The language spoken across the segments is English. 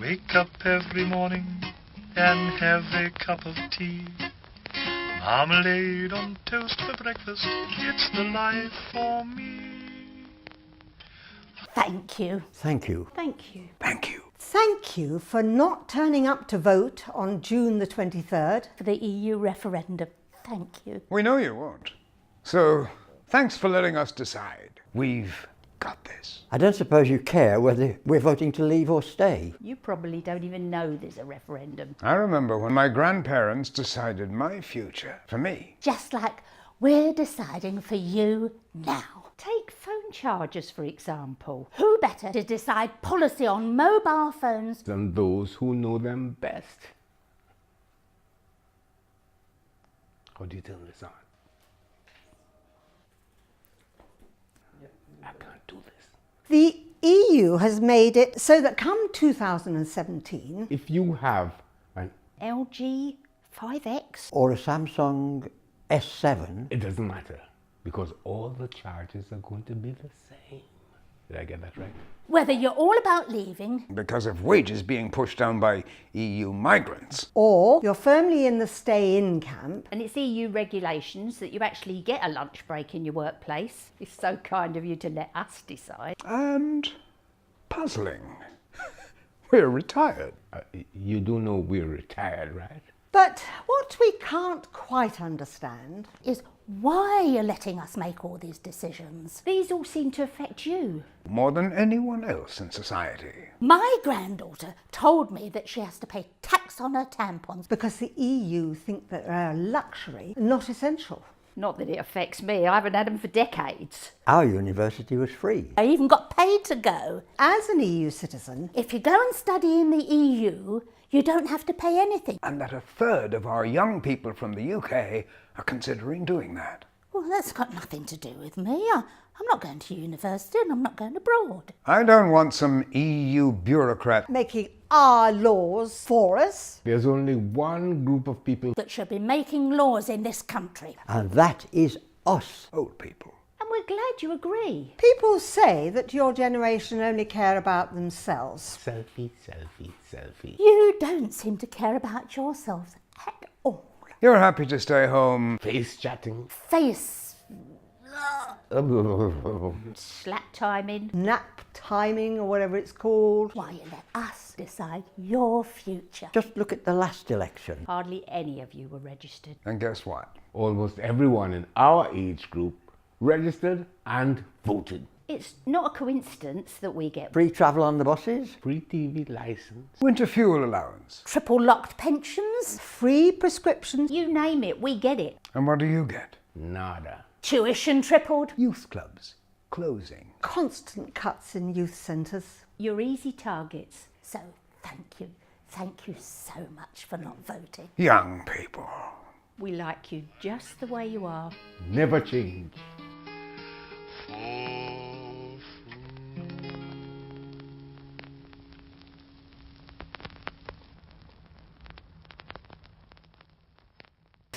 Wake up every morning and have a cup of tea. Marmalade on toast for breakfast, it's the life for me. Thank you. Thank you. Thank you. Thank you. Thank you for not turning up to vote on June the 23rd. For the EU referendum. Thank you. We know you won't. So, thanks for letting us decide. We've got this. I don't suppose you care whether we're voting to leave or stay. You probably don't even know there's a referendum. I remember when my grandparents decided my future for me. Just like we're deciding for you now. Take phone chargers, for example. Who better to decide policy on mobile phones than those who know them best? How do you turn this on? I can't do this. The EU has made it so that come 2017, If you have an, LG 5X. Or a Samsung S7. it doesn't matter, because all the charges are going to be the same. Did I get that right? Whether you're all about leaving, Because of wages being pushed down by EU migrants. or you're firmly in the stay-in camp, and it's EU regulations that you actually get a lunch break in your workplace. It's so kind of you to let us decide. And puzzling. We're retired. You do know we're retired, right? but what we can't quite understand Is why you're letting us make all these decisions. These all seem to affect you. More than anyone else in society. My granddaughter told me that she has to pay tax on her tampons. because the EU think that they're a luxury, not essential. Not that it affects me, I haven't had them for decades. Our university was free. I even got paid to go. As an EU citizen, If you go and study in the EU, you don't have to pay anything. And that a third of our young people from the UK are considering doing that. Well, that's got nothing to do with me. I'm not going to university and I'm not going abroad. I don't want some EU bureaucrat. making our laws for us. There's only one group of people That should be making laws in this country. And that is us. Old people. And we're glad you agree. People say that your generation only care about themselves. selfie, selfie, selfie. You don't seem to care about yourselves at all. You're happy to stay home. Face chatting. Face slap timing. Nap timing or whatever it's called. Why you let us decide your future. Just look at the last election. Hardly any of you were registered. And guess what? Almost everyone in our age group registered and voted. It's not a coincidence that we get Free travel on the buses. Free TV license. Winter fuel allowance. triple locked pensions. Free prescriptions. You name it, we get it. And what do you get? Nada. Tuition tripled. Youth clubs. Closing. Constant cuts in youth centres. You're easy targets. So thank you. Thank you so much for not voting. Young people. We like you just the way you are. Never change.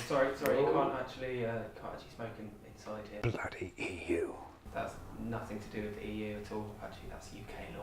Sorry, you can't actually smoke inside here. Bloody EU. That's nothing to do with the EU at all. Actually, that's UK law.